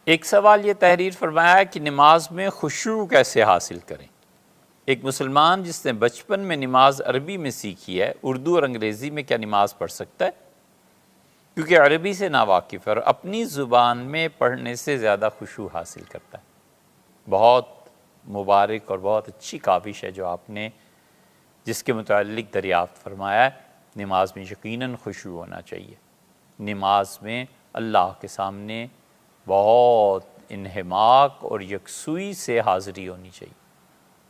ایک سوال یہ تحریر فرمایا کہ نماز میں خشوع کیسے حاصل کریں؟ ایک مسلمان جس نے بچپن میں نماز عربی میں سیکھی ہے، اردو اور انگریزی میں کیا نماز پڑھ سکتا ہے؟ کیونکہ عربی سے ناواقف ہے اور اپنی زبان میں پڑھنے سے زیادہ خشوع حاصل کرتا ہے۔ بہت مبارک اور بہت اچھی کاوش ہے جو آپ نے جس کے متعلق دریافت فرمایا ہے۔ نماز میں یقیناً خشوع ہونا چاہیے۔ نماز میں اللہ کے سامنے بہت انہماک اور یکسوئی سے حاضری ہونی چاہیے۔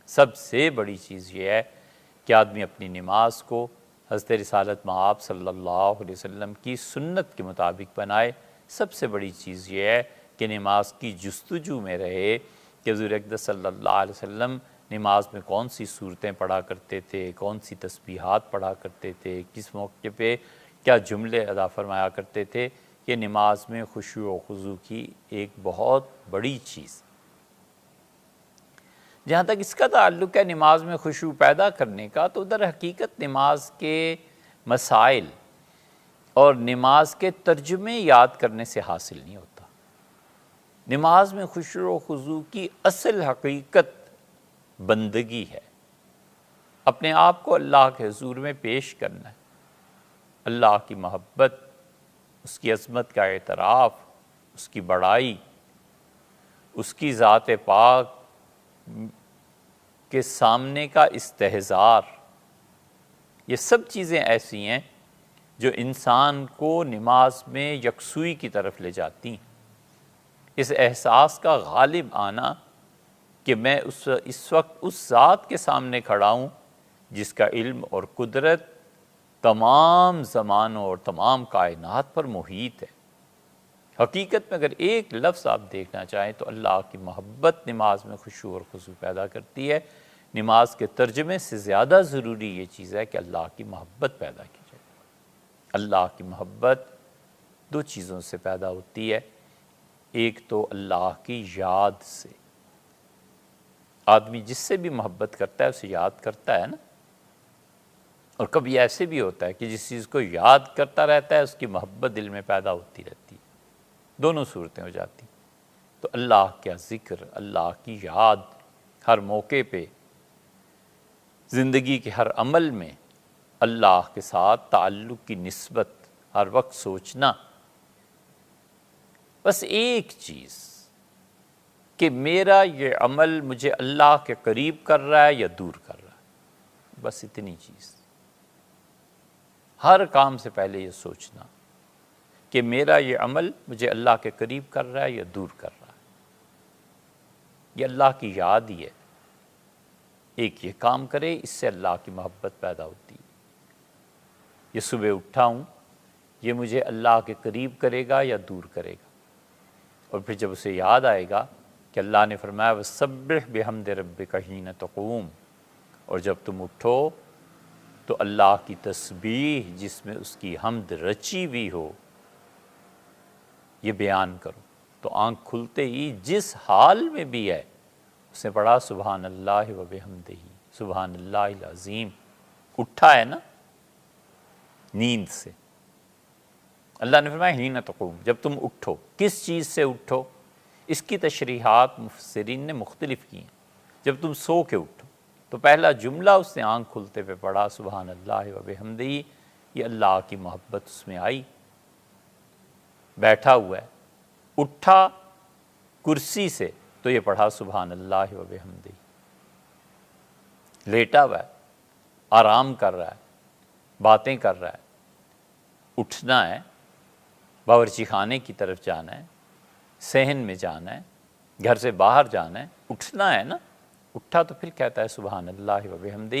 سب سے بڑی چیز یہ ہے کہ آدمی اپنی نماز کو حضرت رسالت مآب صلی اللہ علیہ وسلم کی سنت کے مطابق بنائے۔ سب سے بڑی چیز یہ ہے کہ نماز کی جستجو میں رہے کہ حضور اقدس صلی اللہ علیہ وسلم نماز میں کون سی صورتیں پڑھا کرتے تھے، کون سی تسبیحات پڑھا کرتے تھے، کس موقع پہ کیا جملے ادا فرمایا کرتے تھے۔ یہ نماز میں خشوع و خضوع کی ایک بہت بڑی چیز۔ جہاں تک اس کا تعلق ہے نماز میں خشوع پیدا کرنے کا، تو در حقیقت نماز کے مسائل اور نماز کے ترجمے یاد کرنے سے حاصل نہیں ہوتا۔ نماز میں خشوع و خضوع کی اصل حقیقت بندگی ہے، اپنے آپ کو اللہ کے حضور میں پیش کرنا ہے، اللہ کی محبت، اس کی عظمت کا اعتراف، اس کی بڑائی، اس کی ذات پاک کے سامنے کا استحضار۔ یہ سب چیزیں ایسی ہیں جو انسان کو نماز میں یکسوئی کی طرف لے جاتی ہیں۔ اس احساس کا غالب آنا کہ میں اس وقت اس ذات کے سامنے کھڑا ہوں جس کا علم اور قدرت تمام زمانوں اور تمام کائنات پر محیط ہے۔ حقیقت میں اگر ایک لفظ آپ دیکھنا چاہیں تو اللہ کی محبت نماز میں خشوع اور خضوع پیدا کرتی ہے۔ نماز کے ترجمے سے زیادہ ضروری یہ چیز ہے کہ اللہ کی محبت پیدا کی جائے۔ اللہ کی محبت دو چیزوں سے پیدا ہوتی ہے، ایک تو اللہ کی یاد سے۔ آدمی جس سے بھی محبت کرتا ہے اسے یاد کرتا ہے نا، اور کبھی ایسے بھی ہوتا ہے کہ جس چیز کو یاد کرتا رہتا ہے اس کی محبت دل میں پیدا ہوتی رہتی ہے۔ دونوں صورتیں ہو جاتی ہیں۔ تو اللہ کا ذکر، اللہ کی یاد ہر موقع پہ، زندگی کے ہر عمل میں اللہ کے ساتھ تعلق کی نسبت ہر وقت سوچنا۔ بس ایک چیز کہ میرا یہ عمل مجھے اللہ کے قریب کر رہا ہے یا دور کر رہا ہے، بس اتنی چیز۔ ہر کام سے پہلے یہ سوچنا کہ میرا یہ عمل مجھے اللہ کے قریب کر رہا ہے یا دور کر رہا ہے۔ یہ اللہ کی یاد ہی ہے۔ ایک یہ کام کرے، اس سے اللہ کی محبت پیدا ہوتی ہے۔ یہ صبح اٹھا ہوں، یہ مجھے اللہ کے قریب کرے گا یا دور کرے گا۔ اور پھر جب اسے یاد آئے گا کہ اللہ نے فرمایا وَسَبِّحْ بِحَمْدِ رَبِّكَ حِینَ تَقُومُ، اور جب تم اٹھو تو اللہ کی تسبیح جس میں اس کی حمد رچی ہوئی ہو یہ بیان کرو۔ تو آنکھ کھلتے ہی جس حال میں بھی ہے اس نے پڑھا سبحان اللہ و بحمدہ، سبحان اللہ العظیم۔ اٹھا ہے نا نیند سے۔ اللہ نے فرمایا حین تقوم، جب تم اٹھو۔ کس چیز سے اٹھو؟ اس کی تشریحات مفسرین نے مختلف کی ہیں۔ جب تم سو کے اٹھو تو پہلا جملہ اس نے آنکھ کھلتے پہ پڑھا سبحان اللہ و بحمدہ، یہ اللہ کی محبت اس میں آئی۔ بیٹھا ہوا ہے، اٹھا کرسی سے تو یہ پڑھا سبحان اللہ و بحمدہ۔ لیٹا ہوا ہے، آرام کر رہا ہے، باتیں کر رہا ہے، اٹھنا ہے، باورچی خانے کی طرف جانا ہے، صحن میں جانا ہے، گھر سے باہر جانا ہے، اٹھنا ہے نا۔ اٹھا تو پھر کہتا ہے سبحان اللہ و بحمدہ۔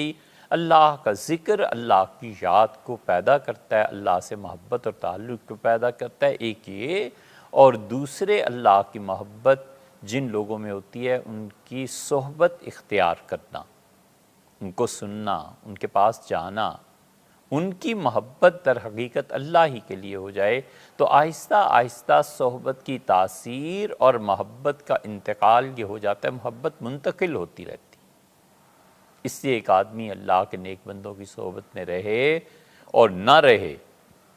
اللہ کا ذکر اللہ کی یاد کو پیدا کرتا ہے، اللہ سے محبت اور تعلق کو پیدا کرتا ہے، ایک یہ، اور دوسرے اللہ کی محبت جن لوگوں میں ہوتی ہے ان کی صحبت اختیار کرنا، ان کو سننا، ان کے پاس جانا، ان کی محبت در حقیقت اللہ ہی کے لیے ہو جائے تو آہستہ آہستہ صحبت کی تاثیر اور محبت کا انتقال یہ ہو جاتا ہے، محبت منتقل ہوتی رہتی۔ اس لیے ایک آدمی اللہ کے نیک بندوں کی صحبت میں رہے اور نہ رہے،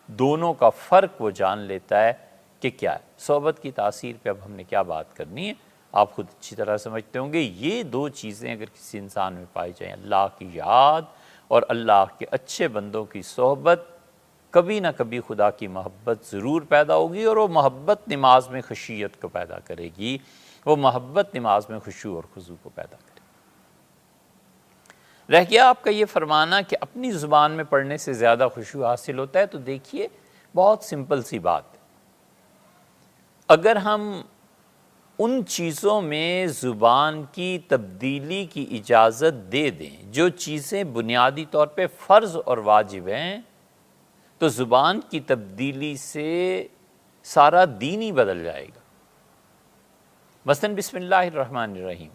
دونوں کا فرق وہ جان لیتا ہے کہ کیا ہے صحبت کی تاثیر پہ اب ہم نے کیا بات کرنی ہے، آپ خود اچھی طرح سمجھتے ہوں گے۔ یہ دو چیزیں اگر کسی انسان میں پائی جائیں، اللہ کی یاد اور اللہ کے اچھے بندوں کی صحبت، کبھی نہ کبھی خدا کی محبت ضرور پیدا ہوگی، اور وہ محبت نماز میں خشیت کو پیدا کرے گی، وہ محبت نماز میں خشوع اور خضوع کو پیدا کرے گی۔ رہ گیا آپ کا یہ فرمانا کہ اپنی زبان میں پڑھنے سے زیادہ خشوع حاصل ہوتا ہے، تو دیکھیے بہت سمپل سی بات ہے، اگر ہم ان چیزوں میں زبان کی تبدیلی کی اجازت دے دیں جو چیزیں بنیادی طور پہ فرض اور واجب ہیں، تو زبان کی تبدیلی سے سارا دین ہی بدل جائے گا۔ مثلاً بسم اللہ الرحمن الرحیم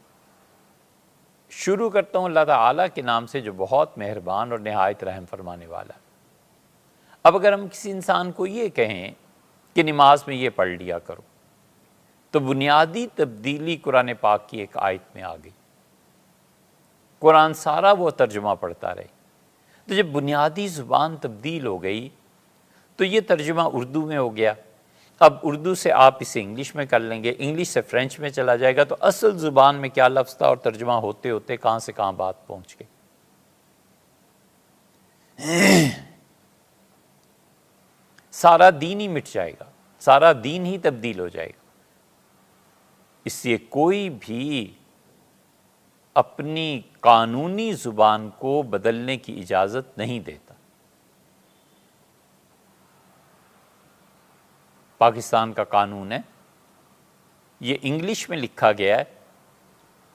شروع کرتا ہوں اللہ تعالیٰ کے نام سے جو بہت مہربان اور نہایت رحم فرمانے والا ہے۔ اب اگر ہم کسی انسان کو یہ کہیں کہ نماز میں یہ پڑھ لیا کرو، تو بنیادی تبدیلی قرآن پاک کی ایک آیت میں آ گئی، قرآن سارا وہ ترجمہ پڑھتا رہے۔ تو جب بنیادی زبان تبدیل ہو گئی تو یہ ترجمہ اردو میں ہو گیا، اب اردو سے آپ اسے انگلش میں کر لیں گے، انگلش سے فرینچ میں چلا جائے گا، تو اصل زبان میں کیا لفظ تھا اور ترجمہ ہوتے ہوتے کہاں سے کہاں بات پہنچ گئی۔ سارا دین ہی مٹ جائے گا، سارا دین ہی تبدیل ہو جائے گا۔ اس لیے کوئی بھی اپنی قانونی زبان کو بدلنے کی اجازت نہیں دیتا۔ پاکستان کا قانون ہے، یہ انگلش میں لکھا گیا ہے،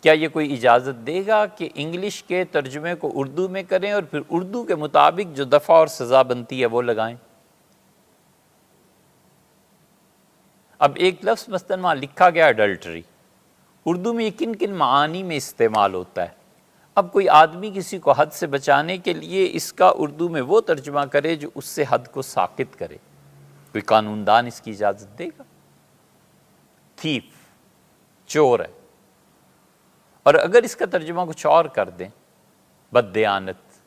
کیا یہ کوئی اجازت دے گا کہ انگلش کے ترجمے کو اردو میں کریں اور پھر اردو کے مطابق جو دفعہ اور سزا بنتی ہے وہ لگائیں؟ اب ایک لفظ مثلاً وہاں لکھا گیا اڈلٹری، اردو میں یہ کن کن معانی میں استعمال ہوتا ہے؟ اب کوئی آدمی کسی کو حد سے بچانے کے لیے اس کا اردو میں وہ ترجمہ کرے جو اس سے حد کو ساقط کرے، کوئی قانون دان اس کی اجازت دے گا؟ تھیف، چور ہے، اور اگر اس کا ترجمہ کچھ اور کر دیں بددیانت،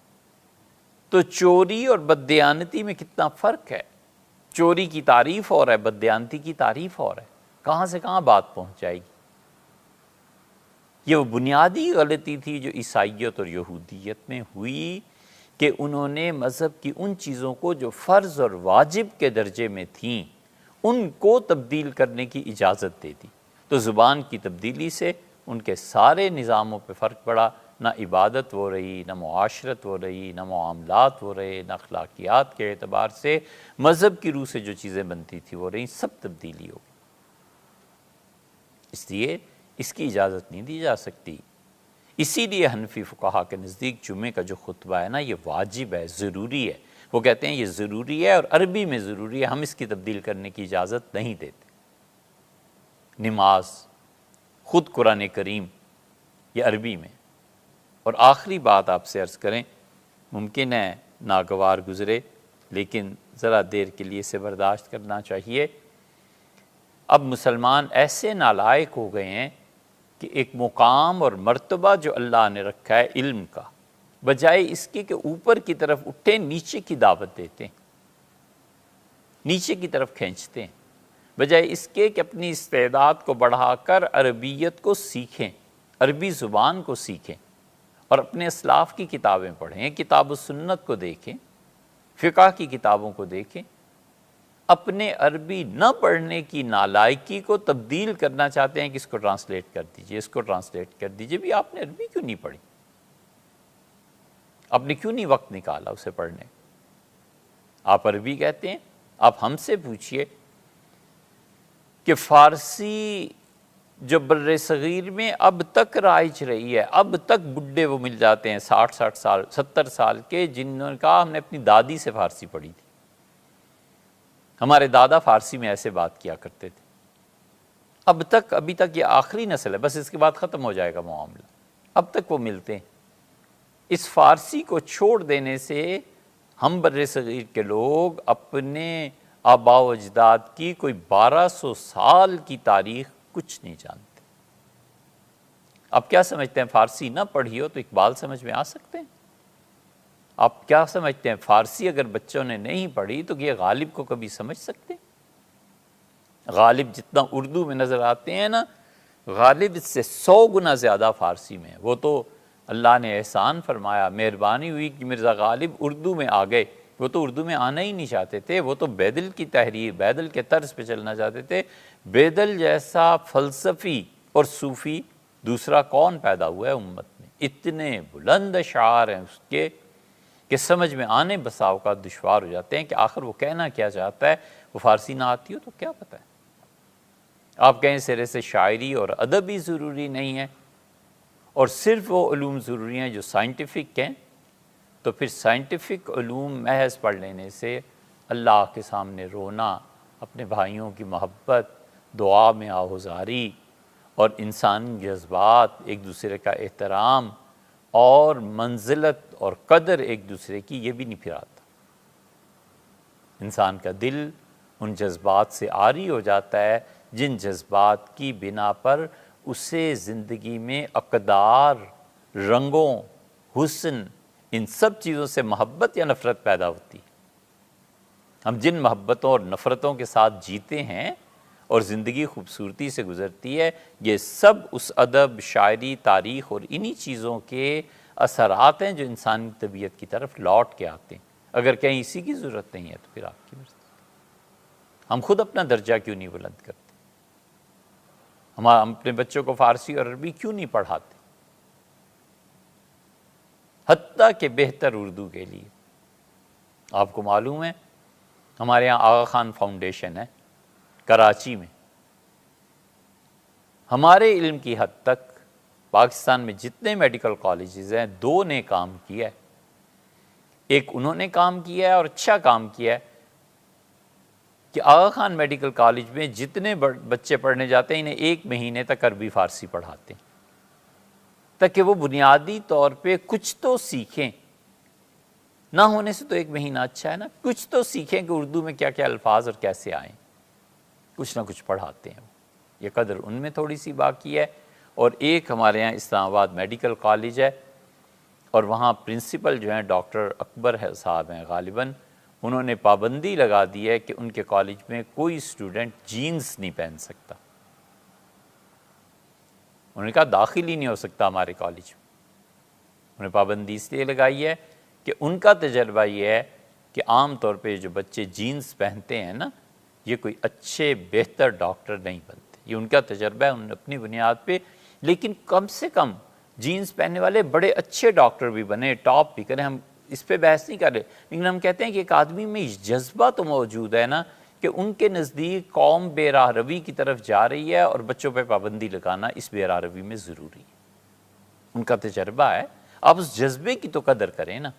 تو چوری اور بددیانتی میں کتنا فرق ہے؟ چوری کی تعریف اور ہے، بددیانتی کی تعریف اور ہے، کہاں سے کہاں بات پہنچ جائے گی۔ یہ وہ بنیادی غلطی تھی جو عیسائیت اور یہودیت میں ہوئی کہ انہوں نے مذہب کی ان چیزوں کو جو فرض اور واجب کے درجے میں تھیں ان کو تبدیل کرنے کی اجازت دے دی، تو زبان کی تبدیلی سے ان کے سارے نظاموں پہ فرق پڑا، نہ عبادت ہو رہی، نہ معاشرت ہو رہی، نہ معاملات ہو رہے، نہ اخلاقیات کے اعتبار سے مذہب کی روح سے جو چیزیں بنتی تھی وہ رہی، سب تبدیلی ہو گئی۔ اس لیے اس کی اجازت نہیں دی جا سکتی۔ اسی لیے حنفی فقہا کے نزدیک جمعے کا جو خطبہ ہے نا، یہ واجب ہے، ضروری ہے۔ وہ کہتے ہیں یہ ضروری ہے اور عربی میں ضروری ہے، ہم اس کی تبدیل کرنے کی اجازت نہیں دیتے۔ نماز خود قرآن کریم یہ عربی میں۔ اور آخری بات آپ سے عرض کریں، ممکن ہے ناگوار گزرے لیکن ذرا دیر کے لیے اسے برداشت کرنا چاہیے۔ اب مسلمان ایسے نالائق ہو گئے ہیں کہ ایک مقام اور مرتبہ جو اللہ نے رکھا ہے علم کا، بجائے اس کے کہ اوپر کی طرف اٹھیں نیچے کی دعوت دیتے ہیں، نیچے کی طرف کھینچتے ہیں، بجائے اس کے کہ اپنی استعداد کو بڑھا کر عربیت کو سیکھیں، عربی زبان کو سیکھیں اور اپنے اسلاف کی کتابیں پڑھیں، کتاب و سنت کو دیکھیں، فقہ کی کتابوں کو دیکھیں۔ اپنے عربی نہ پڑھنے کی نالائکی کو تبدیل کرنا چاہتے ہیں کہ اس کو ٹرانسلیٹ کر دیجئے، اس کو ٹرانسلیٹ کر دیجئے۔ بھی آپ نے عربی کیوں نہیں پڑھی؟ آپ نے کیوں نہیں وقت نکالا اسے پڑھنے؟ آپ عربی کہتے ہیں۔ آپ ہم سے پوچھئے کہ فارسی جو بر صغیر میں اب تک رائج رہی ہے، اب تک بڈھے وہ مل جاتے ہیں 60 سال 70 سال کے، جنہوں نے کہا ہم نے اپنی دادی سے فارسی پڑھی تھی، ہمارے دادا فارسی میں ایسے بات کیا کرتے تھے۔ ابھی تک یہ آخری نسل ہے، بس اس کے بعد ختم ہو جائے گا معاملہ، اب تک وہ ملتے ہیں۔ اس فارسی کو چھوڑ دینے سے ہم بر صغیر کے لوگ اپنے آباء و اجداد کی کوئی 1200 سال کی تاریخ کچھ نہیں جانتے۔ آپ کیا سمجھتے ہیں فارسی نہ پڑھی ہو تو اقبال سمجھ میں آ سکتے ہیں؟ آپ کیا سمجھتے ہیں فارسی اگر بچوں نے نہیں پڑھی تو یہ غالب کو کبھی سمجھ سکتے ہیں؟ غالب جتنا اردو میں نظر آتے ہیں نا، غالب اس سے 100 گنا زیادہ فارسی میں ہے۔ وہ تو اللہ نے احسان فرمایا، مہربانی ہوئی کہ مرزا غالب اردو میں آ گئے۔ وہ تو اردو میں آنا ہی نہیں چاہتے تھے، وہ تو بیدل کی تحریر، بیدل کے طرز پہ چلنا چاہتے تھے۔ بیدل جیسا فلسفی اور صوفی دوسرا کون پیدا ہوا ہے امت میں؟ اتنے بلند اشعار ہیں اس کے کہ سمجھ میں آنے بسا اوقات دشوار ہو جاتے ہیں کہ آخر وہ کہنا کیا چاہتا ہے۔ وہ فارسی نہ آتی ہو تو کیا پتہ ہے، آپ کہیں سرے سے شاعری اور ادب ہی ضروری نہیں ہے اور صرف وہ علوم ضروری ہیں جو سائنٹیفک ہیں، تو پھر سائنٹیفک علوم محض پڑھ لینے سے اللہ کے سامنے رونا، اپنے بھائیوں کی محبت، دعا میں آہوزاری اور انسانی جذبات، ایک دوسرے کا احترام اور منزلت اور قدر ایک دوسرے کی، یہ بھی نہیں پھر آتا۔ انسان کا دل ان جذبات سے عاری ہو جاتا ہے جن جذبات کی بنا پر اسے زندگی میں اقدار، رنگوں، حسن، ان سب چیزوں سے محبت یا نفرت پیدا ہوتی ہے۔ ہم جن محبتوں اور نفرتوں کے ساتھ جیتے ہیں اور زندگی خوبصورتی سے گزرتی ہے، یہ سب اس ادب، شاعری، تاریخ اور انہی چیزوں کے اثرات ہیں جو انسانی طبیعت کی طرف لوٹ کے آتے ہیں۔ اگر کہیں اسی کی ضرورت نہیں ہے تو پھر آپ کی مرضی۔ ہم خود اپنا درجہ کیوں نہیں بلند کرتے؟ ہم اپنے بچوں کو فارسی اور عربی کیوں نہیں پڑھاتے؟ حتیٰ کہ بہتر اردو کے لیے آپ کو معلوم ہے ہمارے یہاں آغا خان فاؤنڈیشن ہے کراچی میں۔ ہمارے علم کی حد تک پاکستان میں جتنے میڈیکل کالجز ہیں، 2 نے کام کیا ہے۔ ایک انہوں نے کام کیا ہے اور اچھا کام کیا ہے کہ آغا خان میڈیکل کالج میں جتنے بچے پڑھنے جاتے ہیں انہیں 1 مہینے تک عربی فارسی پڑھاتے ہیں تاکہ وہ بنیادی طور پہ کچھ تو سیکھیں۔ نہ ہونے سے تو 1 مہینہ اچھا ہے نا، کچھ تو سیکھیں کہ اردو میں کیا کیا الفاظ اور کیسے آئیں، کچھ نہ کچھ پڑھاتے ہیں۔ یہ قدر ان میں تھوڑی سی باقی ہے۔ اور ایک ہمارے یہاں اسلام آباد میڈیکل کالج ہے اور وہاں پرنسپل جو ہیں ڈاکٹر اکبر صاحب ہیں غالباً، انہوں نے پابندی لگا دی ہے کہ ان کے کالج میں کوئی اسٹوڈنٹ جینز نہیں پہن سکتا۔ انہوں نے کہا داخل ہی نہیں ہو سکتا ہمارے کالج میں۔ انہوں نے پابندی اس لیے لگائی ہے کہ ان کا تجربہ یہ ہے کہ عام طور پہ جو بچے جینز پہنتے ہیں نا، یہ کوئی اچھے بہتر ڈاکٹر نہیں بنتے۔ یہ ان کا تجربہ ہے، انہوں نے اپنی بنیاد پہ، لیکن کم سے کم جینز پہننے والے بڑے اچھے ڈاکٹر بھی بنے، ٹاپ بھی کریں۔ ہم اس پہ بحث نہیں کر رہے، لیکن ہم کہتے ہیں کہ ایک آدمی میں جذبہ تو موجود ہے نا کہ ان کے نزدیک قوم بے راہ روی کی طرف جا رہی ہے اور بچوں پہ پابندی لگانا اس بے راہ روی میں ضروری ہے۔ ان کا تجربہ ہے، آپ اس جذبے کی تو قدر کریں نا۔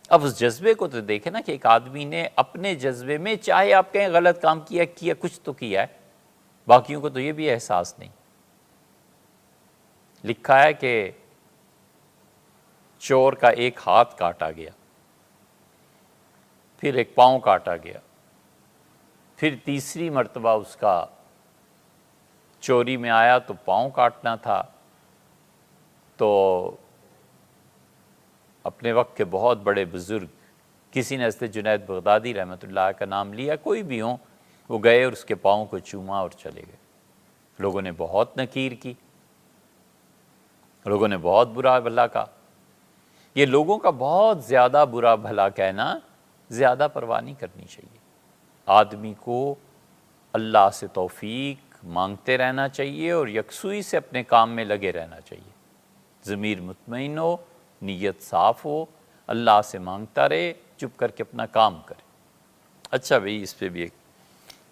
اب اس جذبے کو تو دیکھیں نا کہ ایک آدمی نے اپنے جذبے میں، چاہے آپ کہیں غلط کام کیا کچھ تو کیا ہے، باقیوں کو تو یہ بھی احساس نہیں۔ لکھا ہے کہ چور کا ایک ہاتھ کاٹا گیا، پھر ایک پاؤں کاٹا گیا، پھر تیسری مرتبہ اس کا چوری میں آیا تو پاؤں کاٹنا تھا، تو اپنے وقت کے بہت بڑے بزرگ، کسی نے حضرت جنید بغدادی رحمۃ اللہ کا نام لیا، کوئی بھی ہوں، وہ گئے اور اس کے پاؤں کو چوما اور چلے گئے۔ لوگوں نے بہت نکیر کی، لوگوں نے بہت برا بھلا کہا۔ یہ لوگوں کا بہت زیادہ برا بھلا کہنا زیادہ پرواہ نہیں کرنی چاہیے۔ آدمی کو اللہ سے توفیق مانگتے رہنا چاہیے اور یکسوئی سے اپنے کام میں لگے رہنا چاہیے۔ ضمیر مطمئن ہو، نیت صاف ہو، اللہ سے مانگتا رہے، چپ کر کے اپنا کام کرے۔ اچھا بھئی، اس پہ بھی ایک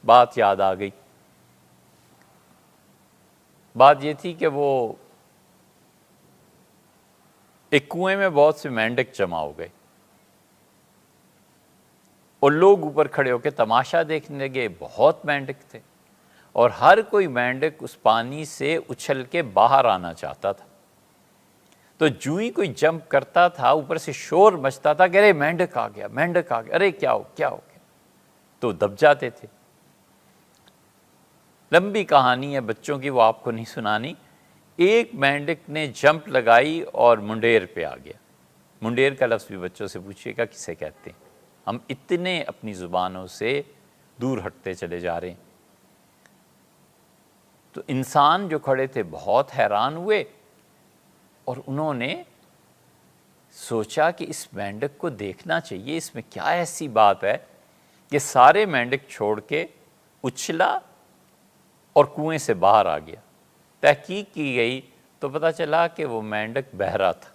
بات یاد آ گئی۔ بات یہ تھی کہ وہ ایک کنویں میں بہت سے مینڈک جمع ہو گئے اور لوگ اوپر کھڑے ہو کے تماشا دیکھنے لگے۔ بہت مینڈک تھے اور ہر کوئی مینڈک اس پانی سے اچھل کے باہر آنا چاہتا تھا۔ تو جو ہی کوئی جمپ کرتا تھا، اوپر سے شور مچتا تھا کہ ارے مینڈک آ گیا، مینڈک آ گیا، ارے کیا ہو گیا، تو دب جاتے تھے۔ لمبی کہانی ہے بچوں کی، وہ آپ کو نہیں سنانی۔ ایک مینڈک نے جمپ لگائی اور منڈیر پہ آ گیا۔ منڈیر کا لفظ بھی بچوں سے پوچھیے گا کسے کہتے ہیں۔ ہم اتنے اپنی زبانوں سے دور ہٹتے چلے جا رہے ہیں۔ تو انسان جو کھڑے تھے بہت حیران ہوئے اور انہوں نے سوچا کہ اس مینڈک کو دیکھنا چاہیے، اس میں کیا ایسی بات ہے کہ سارے مینڈک چھوڑ کے اچھلا اور کنویں سے باہر آ گیا۔ تحقیق کی گئی تو پتہ چلا کہ وہ مینڈک بہرا تھا۔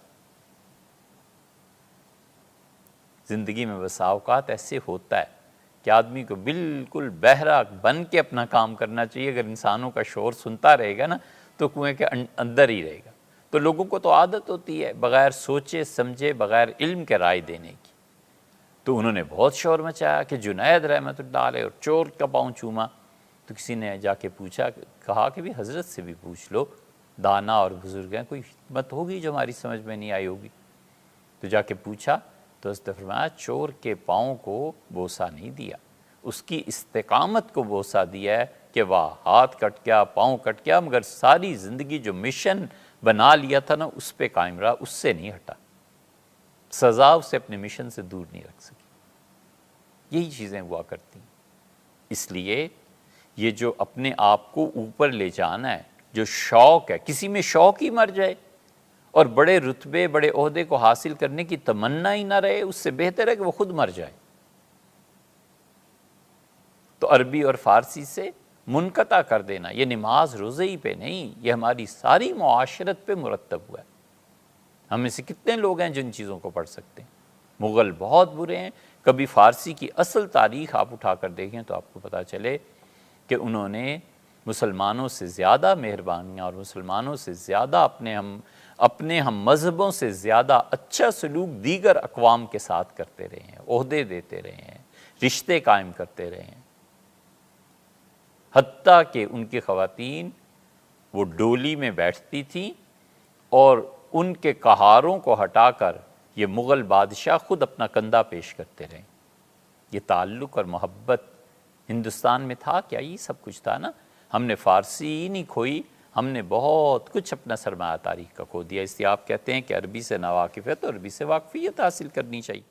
زندگی میں بسا اوقات ایسے ہوتا ہے کہ آدمی کو بالکل بہرا بن کے اپنا کام کرنا چاہیے۔ اگر انسانوں کا شور سنتا رہے گا نا تو کنویں کے اندر ہی رہے گا۔ تو لوگوں کو تو عادت ہوتی ہے بغیر سوچے سمجھے، بغیر علم کے رائے دینے کی۔ تو انہوں نے بہت شور مچایا کہ جنید رحمۃ اللہ علیہ، اور چور کا پاؤں چوما۔ تو کسی نے جا کے پوچھا، کہا کہ بھی حضرت سے بھی پوچھ لو، دانا اور بزرگ ہیں، کوئی حکمت ہوگی جو ہماری سمجھ میں نہیں آئی ہوگی۔ تو جا کے پوچھا تو حضرت نے فرمایا چور کے پاؤں کو بوسہ نہیں دیا، اس کی استقامت کو بوسہ دیا ہے کہ واہ ہاتھ کٹ گیا، پاؤں کٹ گیا، مگر ساری زندگی جو مشن بنا لیا تھا نا اس پہ قائم رہا، اس سے نہیں ہٹا، سزا اسے اپنے مشن سے دور نہیں رکھ سکی۔ یہی چیزیں ہوا کرتی ہیں۔ اس لیے یہ جو اپنے آپ کو اوپر لے جانا ہے، جو شوق ہے، کسی میں شوق ہی مر جائے اور بڑے رتبے بڑے عہدے کو حاصل کرنے کی تمنا ہی نہ رہے، اس سے بہتر ہے کہ وہ خود مر جائے۔ تو عربی اور فارسی سے منقطع کر دینا، یہ نماز روزے ہی پہ نہیں، یہ ہماری ساری معاشرت پہ مرتب ہوا ہے۔ ہم میں سے کتنے لوگ ہیں جن چیزوں کو پڑھ سکتے ہیں؟ مغل بہت برے ہیں۔ کبھی فارسی کی اصل تاریخ آپ اٹھا کر دیکھیں تو آپ کو پتہ چلے کہ انہوں نے مسلمانوں سے زیادہ مہربانیاں اور مسلمانوں سے زیادہ اپنے ہم مذہبوں سے زیادہ اچھا سلوک دیگر اقوام کے ساتھ کرتے رہے ہیں، عہدے دیتے رہے ہیں، رشتے قائم کرتے رہے ہیں۔ حتیٰ کہ ان کی خواتین وہ ڈولی میں بیٹھتی تھیں اور ان کے قہاروں کو ہٹا کر یہ مغل بادشاہ خود اپنا کندھا پیش کرتے رہے۔ یہ تعلق اور محبت ہندوستان میں تھا کیا؟ یہ سب کچھ تھا نا۔ ہم نے فارسی ہی نہیں کھوئی، ہم نے بہت کچھ اپنا سرمایہ تاریخ کا کھو دیا۔ اس لیے آپ کہتے ہیں کہ عربی سے ناواقف ہے تو عربی سے واقفیت حاصل کرنی چاہیے۔